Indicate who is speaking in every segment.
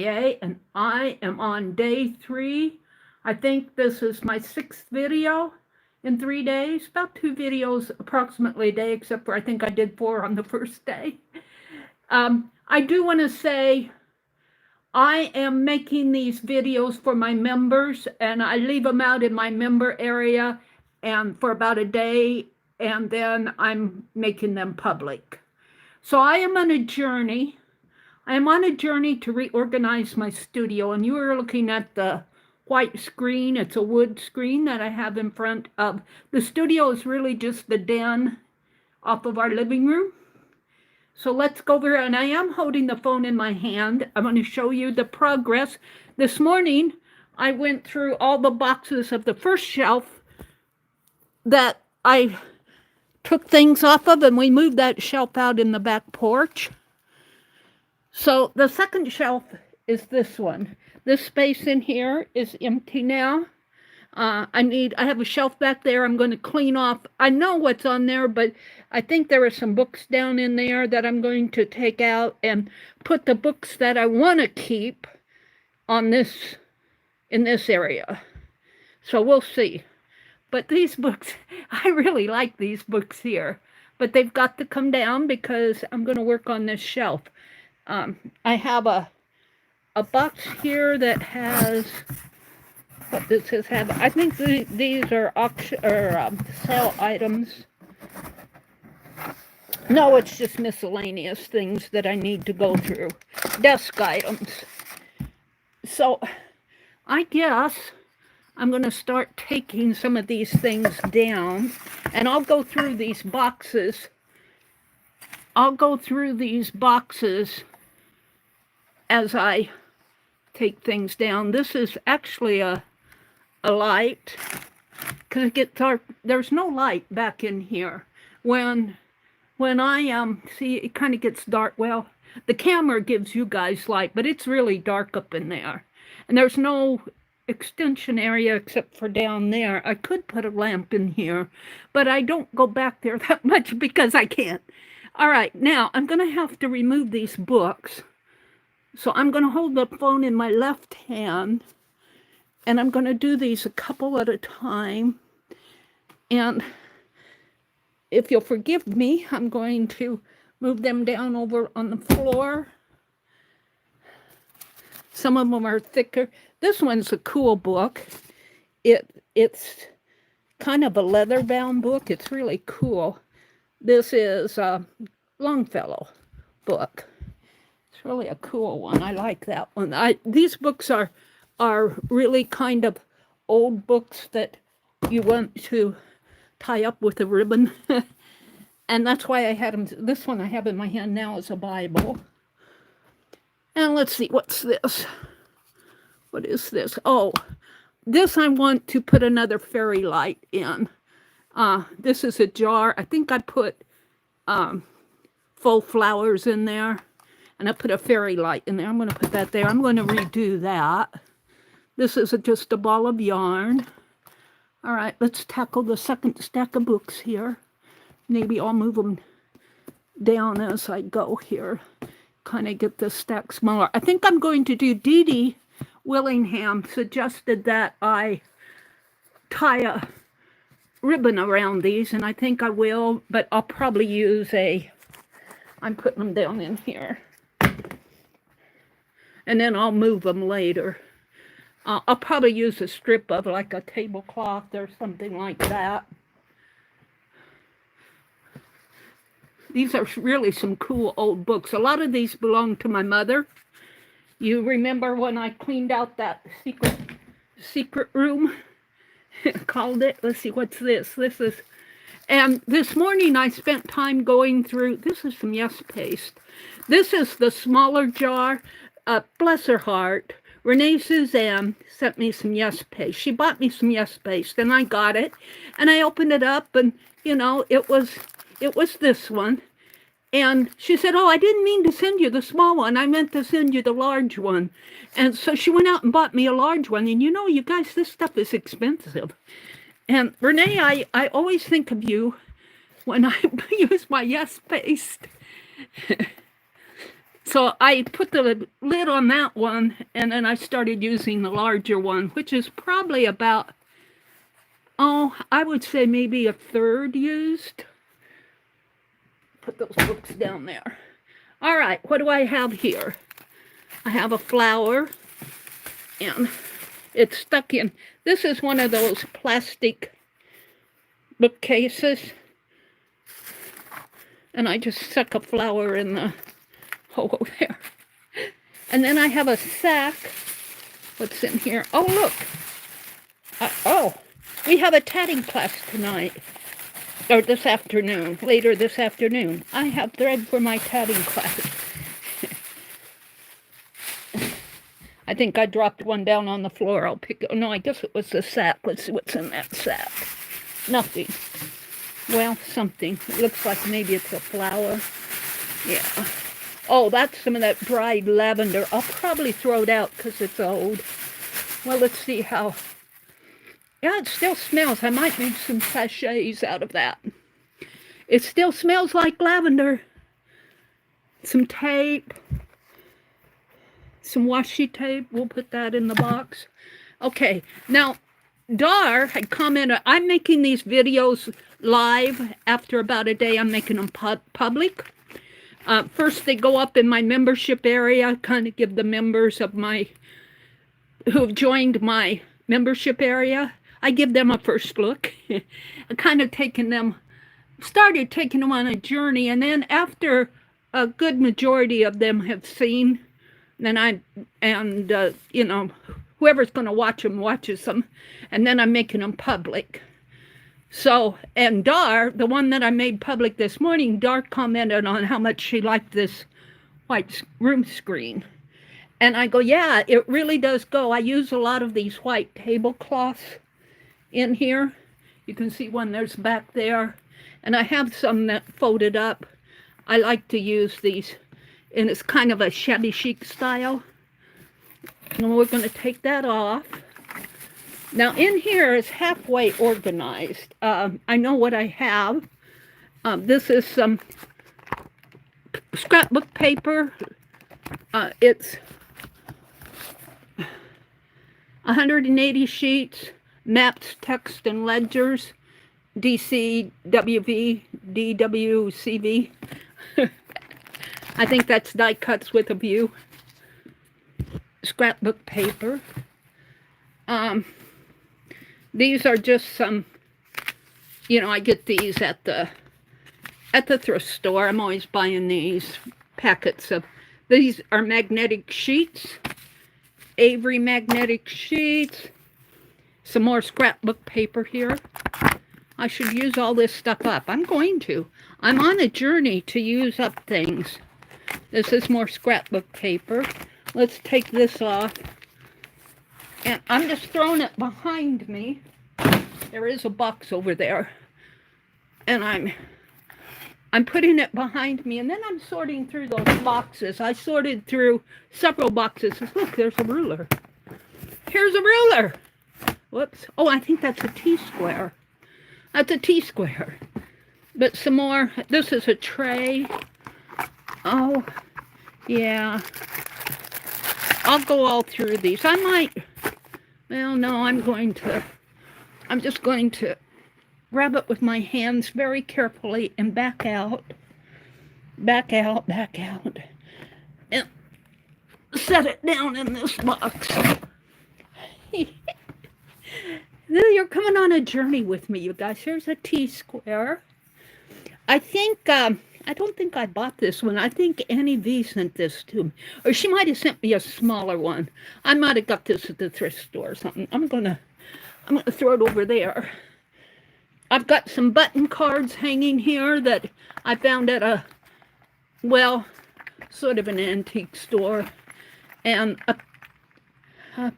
Speaker 1: and I am on day 3. I think this is my 6th video in 3 days, about 2 videos approximately a day, except for I think I did 4 on the first day. I do want to say I am making these videos for my members, and I leave them out in my member area and for about a day, and then I'm making them public. So I am on a journey. I am on a journey to reorganize my studio, and you are looking at the white screen. It's a wood screen that I have in front of. The studio is really just the den off of our living room. So let's go over, and I am holding the phone in my hand. I'm going to show you the progress. This morning, I went through all the boxes of the first shelf that I took things off of, and we moved that shelf out in the back porch. So the second shelf is this one. This space in here is empty now. I have a shelf back there I'm going to clean off. I know what's on there, but I think there are some books down in there that I'm going to take out and put the books that I want to keep on this, in this area. So we'll see. But these books, I really like these books here, but they've got to come down because I'm going to work on this shelf. I have a box here that has, what does this have? I think these are auction or sale items. No, it's just miscellaneous things that I need to go through. Desk items. So I guess I'm going to start taking some of these things down, and I'll go through these boxes. I'll go through these boxes as I take things down. This is actually a light, because it gets dark. There's no light back in here. When I see, it kind of gets dark. Well, the camera gives you guys light, but it's really dark up in there. And there's no extension area except for down there. I could put a lamp in here, but I don't go back there that much because I can't. All right, now I'm going to have to remove these books. So I'm going to hold the phone in my left hand, and I'm going to do these a couple at a time. And if you'll forgive me, I'm going to move them down over on the floor. Some of them are thicker. This one's a cool book. It's kind of a leather-bound book. It's really cool. This is a Longfellow book. It's really a cool one. I like that one. These books are really kind of old books that you want to tie up with a ribbon. And that's why I had them. This one I have in my hand now is a Bible. And let's see, what's this? What is this? Oh, this I want to put another fairy light in. This is a jar. I think I put faux flowers in there. And I put a fairy light in there. I'm going to put that there. I'm going to redo that. This is just a ball of yarn. All right, let's tackle the second stack of books here. Maybe I'll move them down as I go here. Kind of get this stack smaller. I think I'm going to do Dee Dee Willingham suggested that I tie a ribbon around these, and I think I will, but I'll probably use I'm putting them down in here. And then I'll move them later. I'll probably use a strip of like a tablecloth or something like that. These are really some cool old books. A lot of these belong to my mother. You remember when I cleaned out that secret room? Called it. Let's see, what's this? And this morning I spent time going through, this is some Yes paste. This is the smaller jar. Bless her heart, Renee Suzanne sent me some Yes paste. She bought me some Yes paste, and I got it. And I opened it up, and, you know, it was this one. And she said, oh, I didn't mean to send you the small one. I meant to send you the large one. And so she went out and bought me a large one. And, you know, you guys, this stuff is expensive. And Renee, I always think of you when I use my Yes paste. So I put the lid on that one, and then I started using the larger one, which is probably about, I would say maybe a third used. Put those books down there. All right, what do I have here? I have a flower, and it's stuck in. This is one of those plastic bookcases, and I just stuck a flower in the hole there. And then I have a sack. What's in here? Oh, look. We have a tatting class tonight, or this afternoon, later this afternoon. I have thread for my tatting class. I think I dropped one down on the floor. I'll pick it. No, I guess it was the sack. Let's see what's in that sack. Nothing. Well, something. It looks like maybe it's a flower. Yeah. Oh, that's some of that dried lavender. I'll probably throw it out because it's old. Well, let's see how. Yeah, it still smells. I might make some sachets out of that. It still smells like lavender. Some tape. Some washi tape. We'll put that in the box. Okay, now, Dar had commented, I'm making these videos live. After about a day, I'm making them public. First, they go up in my membership area, kind of give the members of who've joined my membership area, I give them a first look. I kind of started taking them on a journey, and then after a good majority of them have seen, then you know, whoever's going to watch them watches them, and then I'm making them public. So, and Dar, the one that I made public this morning, Dar commented on how much she liked this white room screen. And I go, yeah, it really does go. I use a lot of these white tablecloths in here. You can see one there's back there. And I have some that folded up. I like to use these, and it's kind of a shabby chic style. And we're going to take that off. Now, in here is halfway organized. I know what I have. This is some scrapbook paper. It's 180 sheets, maps, text, and ledgers, DC, WV, DWCV. I think that's die cuts with a view. Scrapbook paper. These are just some, you know, I get these at the thrift store. I'm always buying these packets of, these are magnetic sheets, Avery magnetic sheets, some more scrapbook paper here. I should use all this stuff up. I'm going to. I'm on a journey to use up things. This is more scrapbook paper. Let's take this off. And I'm just throwing it behind me. There is a box over there. And I'm putting it behind me. And then I'm sorting through those boxes. I sorted through several boxes. Look, there's a ruler. Here's a ruler. Whoops. Oh, I think that's a T-square. That's a T-square. But some more. This is a tray. Oh, yeah. I'll go all through these. I might... Well, no, I'm just going to grab it with my hands very carefully and back out, and set it down in this box. You're coming on a journey with me, you guys. Here's a T-square. I think, I don't think I bought this one. I think Annie V sent this to me. Or she might have sent me a smaller one. I might have got this at the thrift store or something. I'm gonna throw it over there. I've got some button cards hanging here that I found at a, well, sort of an antique store. And a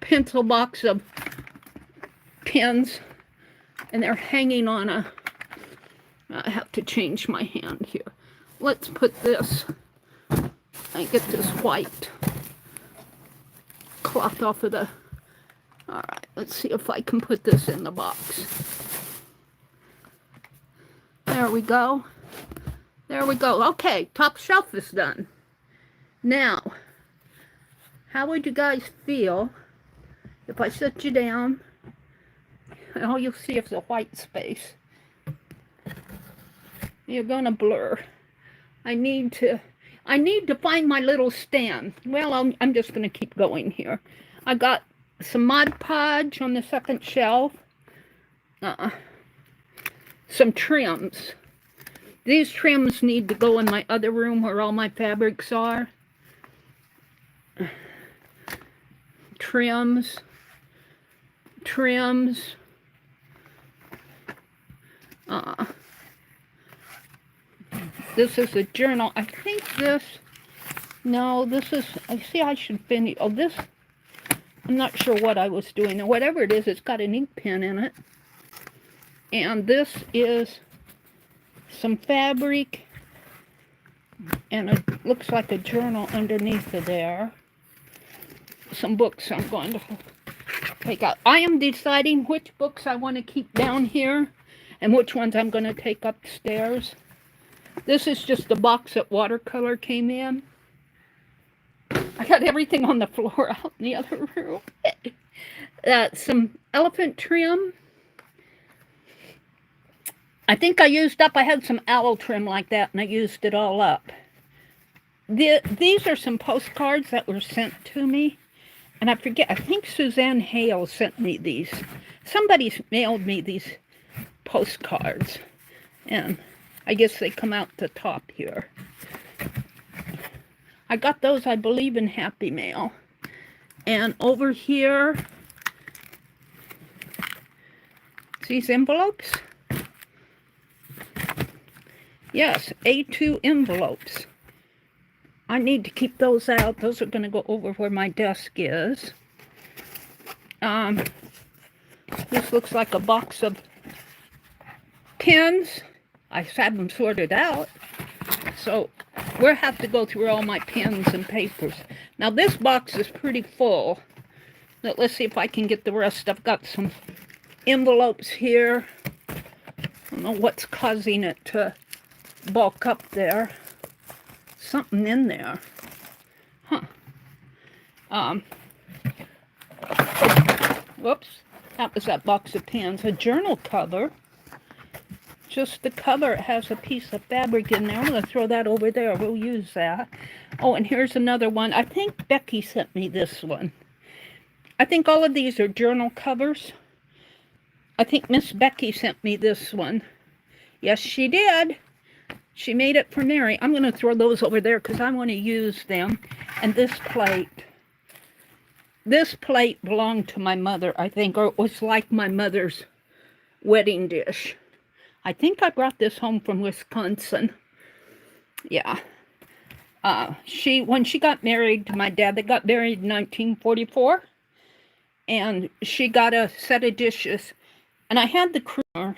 Speaker 1: pencil box of pens. And they're hanging on a, I have to change my hand here. Let's put this, I get this white cloth off of the, all right, let's see if I can put this in the box. There we go. There we go. Okay, top shelf is done. Now, how would you guys feel if I sit you down and all you'll see is a white space? You're gonna blur. I need to find my little stand. Well, I'm just gonna keep going here. I got some Mod Podge on the second shelf. Some trims. These trims need to go in my other room where all my fabrics are. Trims. This is a journal. I think this, no, this is, I see I should finish, oh, this, I'm not sure what I was doing. Whatever it is, it's got an ink pen in it. And this is some fabric, and it looks like a journal underneath of there. Some books I'm going to take out. I am deciding which books I want to keep down here and which ones I'm going to take upstairs. This is just a box that watercolor came in. I got everything on the floor out in the other room. Some elephant trim. I think I used up, I had some owl trim like that, and I used it all up. These are some postcards that were sent to me. And I forget, I think Suzanne Hale sent me these. Somebody's mailed me these postcards. And I guess they come out the top here. I got those, I believe, in Happy Mail. And over here, these envelopes. Yes, A2 envelopes. I need to keep those out. Those are going to go over where my desk is. This looks like a box of pens. I have them sorted out. So we'll have to go through all my pens and papers. Now this box is pretty full. But let's see if I can get the rest. I've got some envelopes here. I don't know what's causing it to bulk up there. Something in there. Huh. Whoops. That was that box of pens. A journal cover. Just the cover has a piece of fabric in there. I'm going to throw that over there. We'll use that. Oh, and here's another one. I think Becky sent me this one. I think all of these are journal covers. I think Miss Becky sent me this one. Yes, she did. She made it for Meri. I'm going to throw those over there because I want to use them. And this plate. This plate belonged to my mother, I think, or it was like my mother's wedding dish. I think I brought this home from Wisconsin. Yeah. When she got married to my dad, they got married in 1944. And she got a set of dishes. And I had the creamer.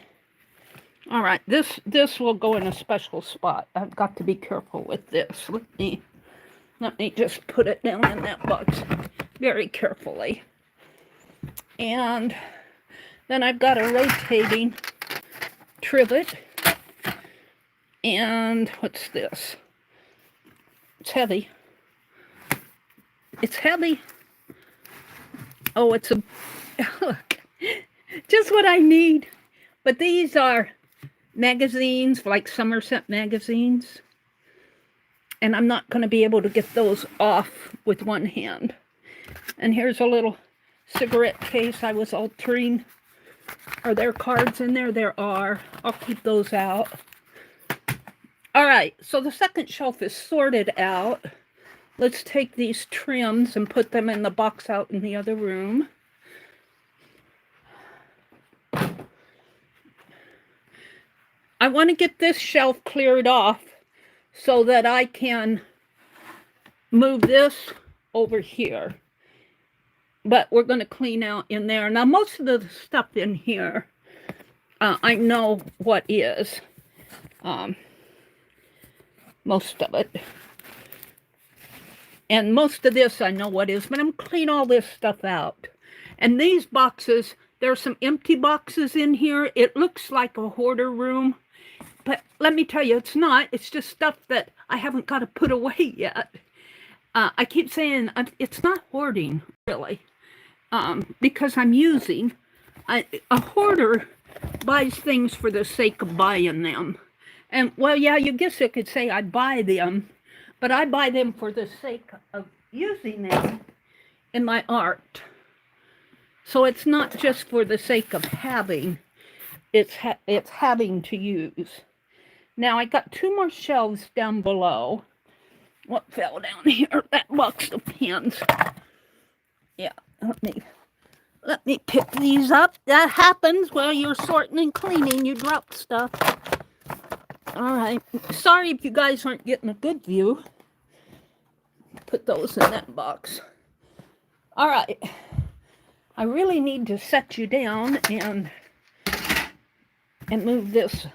Speaker 1: All right, this will go in a special spot. I've got to be careful with this. Let me just put it down in that box very carefully. And then I've got a rotating trivet. And what's this? It's heavy. It's heavy. Oh, it's a look. Just what I need. But these are magazines, like Somerset magazines. And I'm not going to be able to get those off with one hand. And here's a little cigarette case I was altering. Are there cards in there? There are. I'll keep those out. All right, so the second shelf is sorted out. Let's take these trims and put them in the box out in the other room. I want to get this shelf cleared off so that I can move this over here. But we're going to clean out in there. Now, most of the stuff in here, I know what is. Most of it. And most of this I know what is, but I'm going to clean all this stuff out. And these boxes, there are some empty boxes in here. It looks like a hoarder room. But let me tell you, it's not. It's just stuff that I haven't got to put away yet. I keep saying it's not hoarding, really, because I'm using. A hoarder buys things for the sake of buying them. And, well, yeah, you guess you could say I buy them, but I buy them for the sake of using them in my art. So it's not just for the sake of having, it's having to use. Now, I got 2 more shelves down below. What fell down here? That box of pens. Yeah, let me pick these up. That happens while you're sorting and cleaning. You drop stuff. All right. Sorry if you guys aren't getting a good view. Put those in that box. All right. I really need to set you down and move this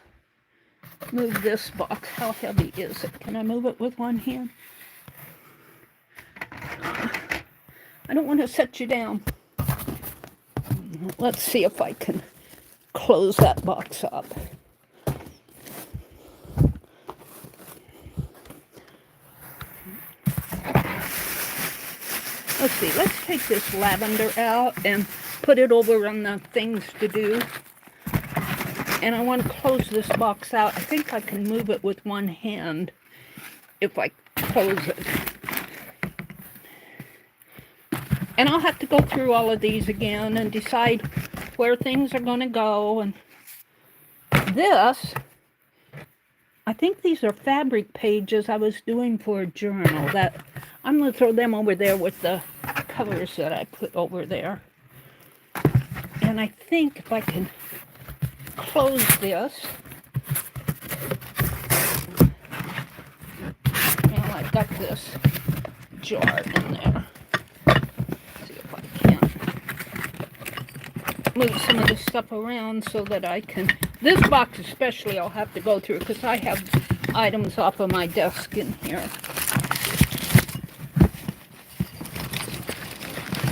Speaker 1: box. How heavy is it? Can I move it with one hand? I don't want to set you down. Let's see if I can close that box up. Let's see, let's take this lavender out and put it over on the things to do. And I want to close this box out. I think I can move it with one hand if I close it. And I'll have to go through all of these again and decide where things are going to go. And this, I think these are fabric pages I was doing for a journal. That I'm going to throw them over there with the covers that I put over there. And I think if I can close this. Now I've got this jar in there. See if I can move some of the stuff around so that I can. This box especially I'll have to go through because I have items off of my desk in here.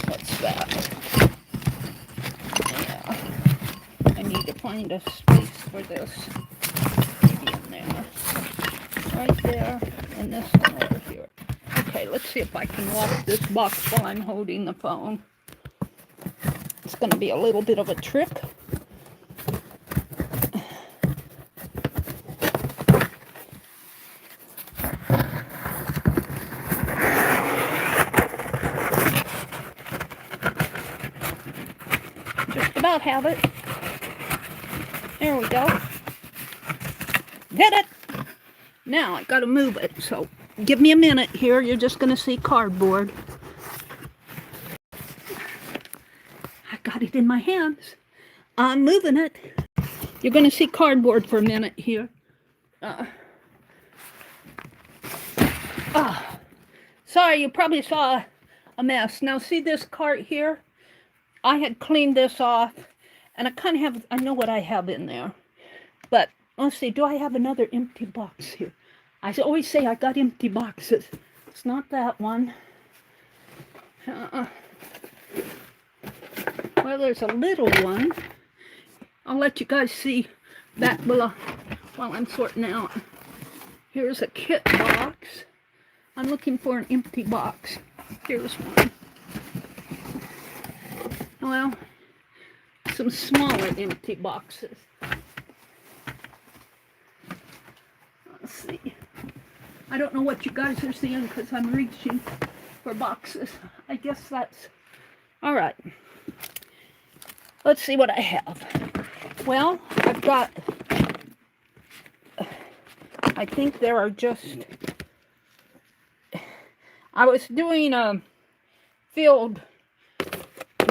Speaker 1: What's that? Yeah. I need to find a space for this. Maybe in there. Right there. And this one over here. Okay, let's see if I can lock this box while I'm holding the phone. It's going to be a little bit of a trick. Just about have it. There we go. Did it! Now I got to move it, so give me a minute here. You're just going to see cardboard. I got it in my hands. I'm moving it. You're going to see cardboard for a minute here. Sorry, you probably saw a mess. Now see this cart here? I had cleaned this off, and I kind of have, I know what I have in there. But let's see, do I have another empty box here? I always say I got empty boxes. It's not that one. Well, there's a little one. I'll let you guys see that while I'm sorting out. Here's a kit box. I'm looking for an empty box. Here's one. Well, some smaller empty boxes. Let's see. I don't know what you guys are seeing because I'm reaching for boxes. I guess that's... All right. Let's see what I have. Well, I've got... I think there are just... I was doing a field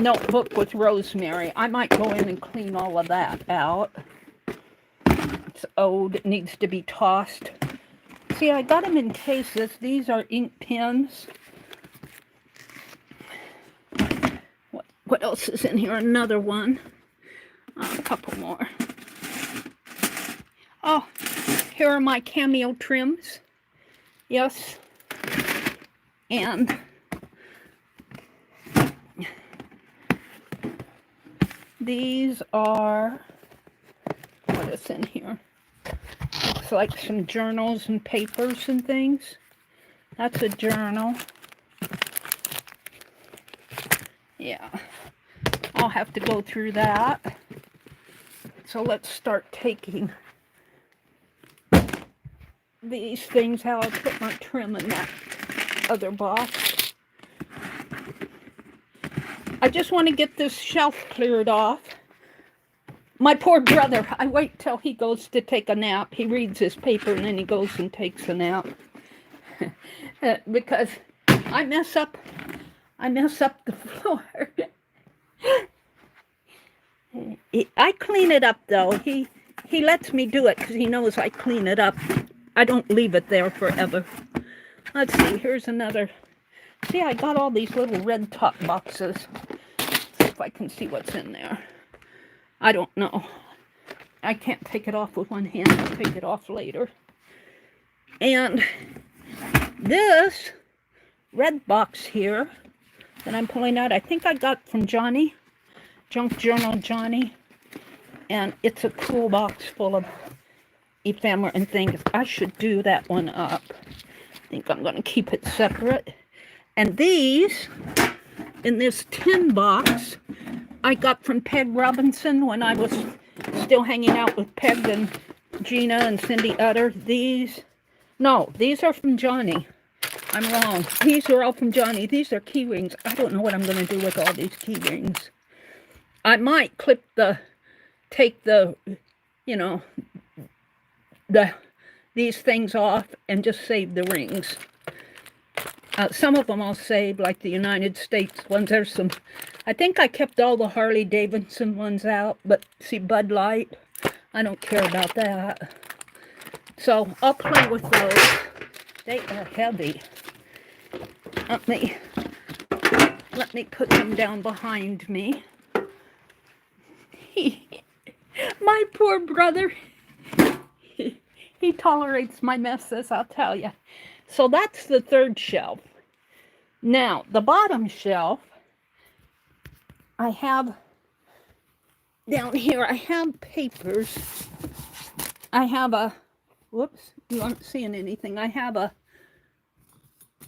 Speaker 1: notebook with rosemary. I might go in and clean all of that out. It's old. It needs to be tossed. See, I got them in cases. These are ink pens. What else is in here? Another one. A couple more. Oh, here are my cameo trims. Yes. And these are, what is in here? Looks like some journals and papers and things. That's a journal. Yeah, I'll have to go through that. So let's start taking these things out. I'll put my trim in that other box. I just want to get this shelf cleared off. My poor brother, I wait till he goes to take a nap. He reads his paper and then he goes and takes a nap. Because I mess up the floor. I clean it up though. He lets me do it because he knows I clean it up. I don't leave it there forever. Let's see, here's another. See, I got all these little red top boxes. Let's see if I can see what's in there. I don't know. I can't take it off with one hand. I'll take it off later. And this red box here that I'm pulling out, I think I got from Johnny, Junk Journal Johnny. And it's a cool box full of ephemera and things. I should do that one up. I think I'm going to keep it separate. And these, in this tin box, I got from Peg Robinson when I was still hanging out with Peg and Gina and Cindy Utter. These are from Johnny. I'm wrong. These are all from Johnny. These are key rings. I don't know what I'm going to do with all these key rings. I might take the, you know, these things off and just save the rings. Some of them I'll save, like the United States ones. There's some, I think I kept all the Harley Davidson ones out, but see, Bud Light, I don't care about that. So I'll play with those. They are heavy. Let me put them down behind me. My poor brother, he tolerates my messes, I'll tell you. So that's the third shelf. Now, the bottom shelf, I have, down here, I have papers. I have a, whoops, you aren't seeing anything. I have a,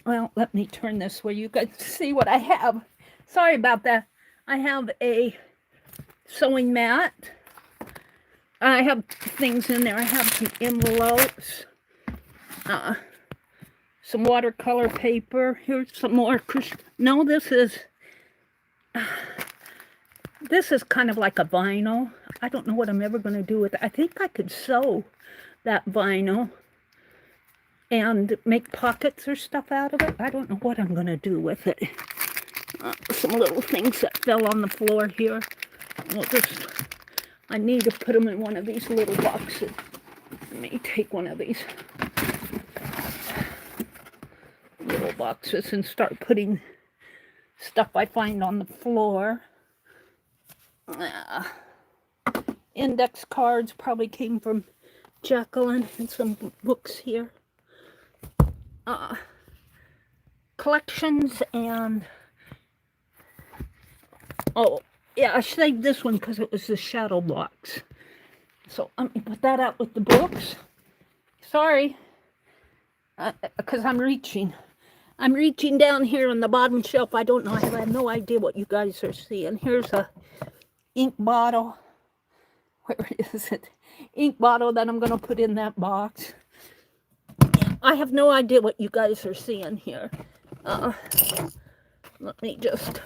Speaker 1: well, let me turn this where you guys see what I have. Sorry about that. I have a sewing mat. I have things in there. I have some envelopes, some watercolor paper. Here's some more. No, this is kind of like a vinyl. I don't know what I'm ever going to do with it. I think I could sew that vinyl and make pockets or stuff out of it. I don't know what I'm going to do with it. Some little things that fell on the floor here. I need to put them in one of these little boxes. Let me take one of these little boxes and start putting stuff I find on the floor. Index cards probably came from Jacqueline, and some books here. Collections and, oh, yeah, I saved this one because it was the shadow box. So let me put that out with the books. Sorry, because I'm reaching down here on the bottom shelf. I don't know. I have no idea what you guys are seeing. Here's a ink bottle. Where is it? Ink bottle that I'm going to put in that box. I have no idea what you guys are seeing here. Let me just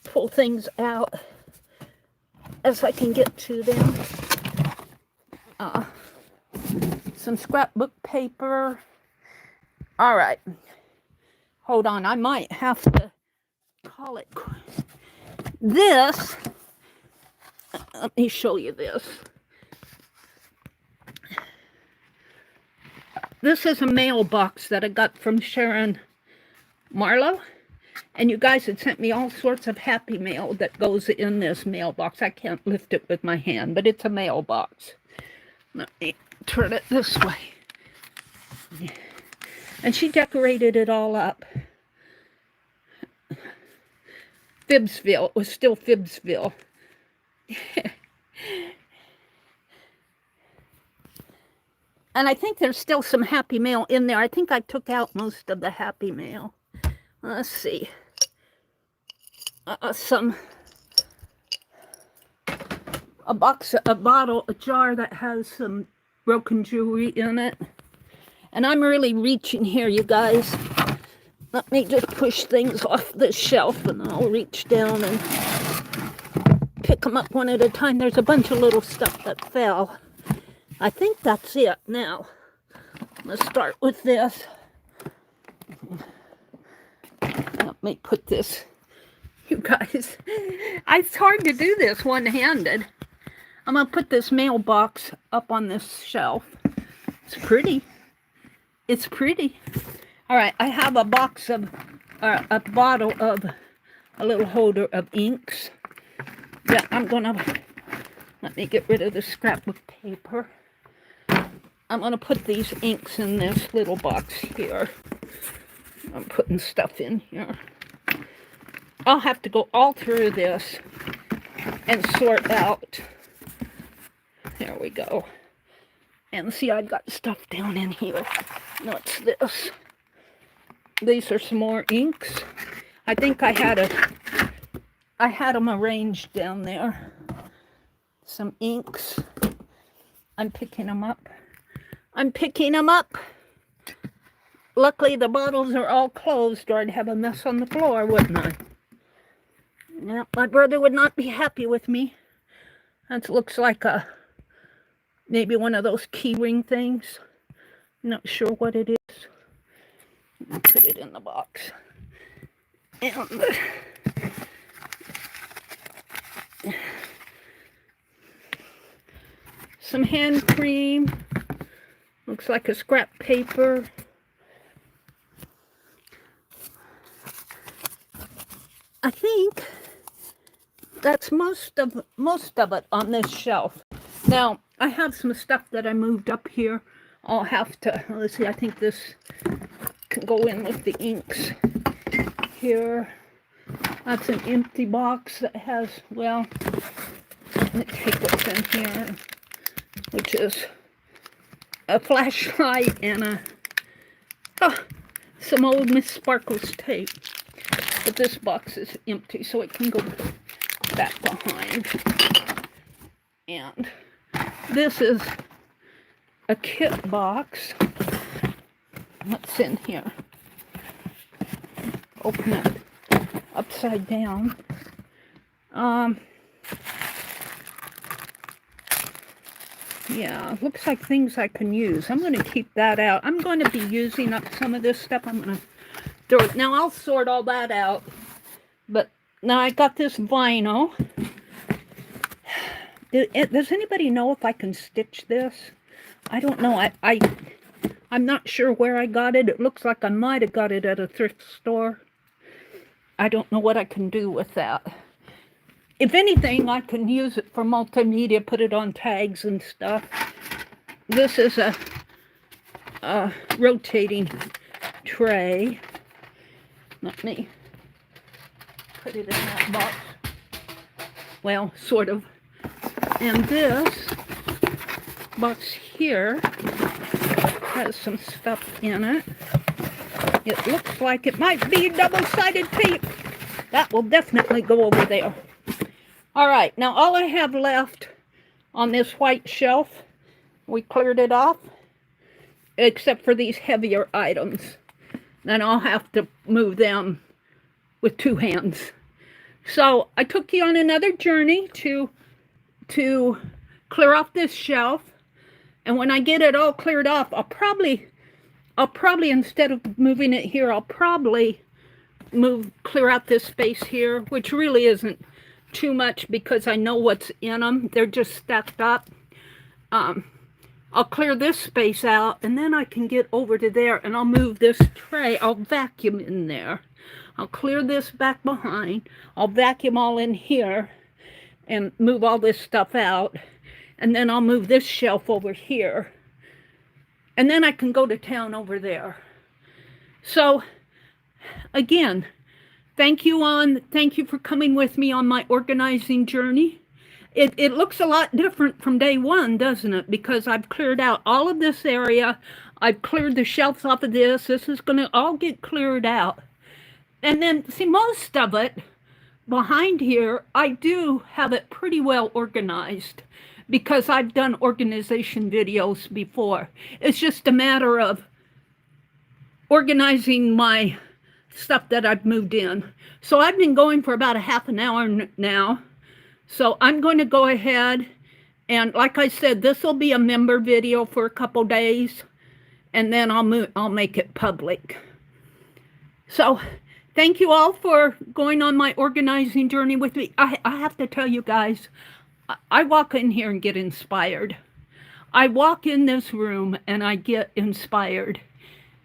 Speaker 1: pull things out as I can get to them. Some scrapbook paper. All right. Hold on. I might have to call it this. Let me show you this. This is a mailbox that I got from Sharon Marlowe. And you guys had sent me all sorts of happy mail that goes in this mailbox. I can't lift it with my hand, but it's a mailbox. Let me turn it this way. And she decorated it all up. Phibbsville. It was still Phibbsville. And I think there's still some happy mail in there. I think I took out most of the happy mail. Let's see. a jar that has some broken jewelry in it. And I'm really reaching here, you guys. Let me just push things off this shelf and I'll reach down and pick them up one at a time. There's a bunch of little stuff that fell. I think that's it now. Let's start with this. Let me put this, you guys. It's hard to do this one-handed. I'm going to put this mailbox up on this shelf. It's pretty. It's pretty. All right, I have a box of, a bottle of, a little holder of inks. Yeah, I'm going to, let me get rid of the scrapbook paper. I'm going to put these inks in this little box here. I'm putting stuff in here. I'll have to go all through this and sort out. There we go. And see, I've got stuff down in here. What's this? These are some more inks. I think I had them arranged down there. Some inks. I'm picking them up. I'm picking them up. Luckily, the bottles are all closed, or I'd have a mess on the floor, wouldn't I? Yeah, my brother would not be happy with me. That looks like maybe one of those key ring things. I'm not sure what it is. I'll put it in the box. And some hand cream. Looks like a scrap paper. I think that's most of it on this shelf. Now, I have some stuff that I moved up here. I'll have to, let's see, I think this can go in with the inks here. That's an empty box that has, well, let me take what's in here, which is a flashlight and some old Miss Sparkles tape. But this box is empty, so it can go back behind. And this is a kit box. What's in here? Open it upside down. Yeah, looks like things I can use. I'm going to keep that out. I'm going to be using up some of this stuff. I'm going to throw it. Now, I'll sort all that out. But now I got this vinyl. Does anybody know if I can stitch this? I don't know. I'm not sure where I got it. It looks like I might have got it at a thrift store. I don't know what I can do with that. If anything, I can use it for multimedia, put it on tags and stuff. This is a rotating tray. Let me put it in that box. Well, sort of. And this box here has some stuff in it. It looks like it might be double-sided tape. That will definitely go over there. All right, now all I have left on this white shelf, we cleared it off, except for these heavier items. Then I'll have to move them with two hands. So I took you on another journey to clear off this shelf. And when I get it all cleared off, I'll probably instead of moving it here, I'll probably clear out this space here, which really isn't too much because I know what's in them. They're just stacked up. I'll clear this space out, and then I can get over to there, and I'll move this tray. I'll vacuum in there. I'll clear this back behind. I'll vacuum all in here and move all this stuff out. And then I'll move this shelf over here. And then I can go to town over there. So, again, thank you for coming with me on my organizing journey. It looks a lot different from day one, doesn't it? Because I've cleared out all of this area. I've cleared the shelves off of this. This is going to all get cleared out. And then, see, most of it behind here, I do have it pretty well organized because I've done organization videos before. It's just a matter of organizing my stuff that I've moved in. So I've been going for about a half an hour now. So I'm going to go ahead and, like I said, this will be a member video for a couple days, and then I'll make it public. So thank you all for going on my organizing journey with me. I have to tell you guys, I walk in here and get inspired. I walk in this room and I get inspired.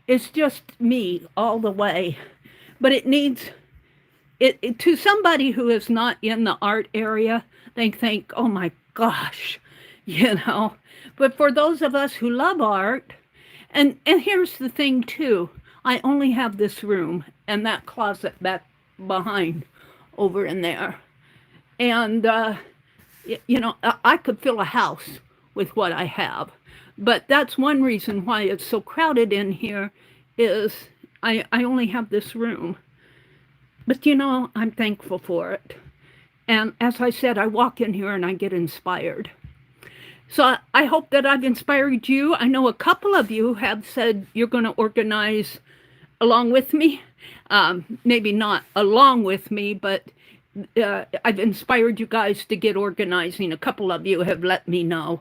Speaker 1: It's just me all the way. But it needs, to somebody who is not in the art area, they think, oh my gosh, you know. But for those of us who love art, and here's the thing too, I only have this room and that closet back behind over in there. And, you know, I could fill a house with what I have. But that's one reason why it's so crowded in here is I only have this room. But, you know, I'm thankful for it. And as I said, I walk in here and I get inspired. So I hope that I've inspired you. I know a couple of you have said you're going to organize along with me. Maybe not along with me, but I've inspired you guys to get organizing. A couple of you have let me know.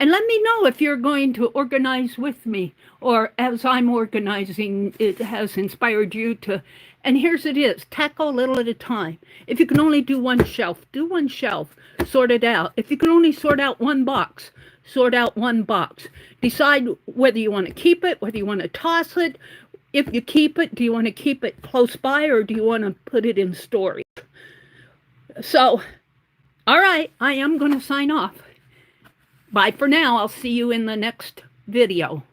Speaker 1: And let me know if you're going to organize with me, or as I'm organizing, it has inspired you to. And here's it is, tackle a little at a time. If you can only do one shelf, do one shelf, sort it out. If you can only sort out one box, sort out one box. Decide whether you want to keep it, whether you want to toss it. If you keep it, do you want to keep it close by, or do you want to put it in storage? So, all right, I am going to sign off. Bye for now. I'll see you in the next video.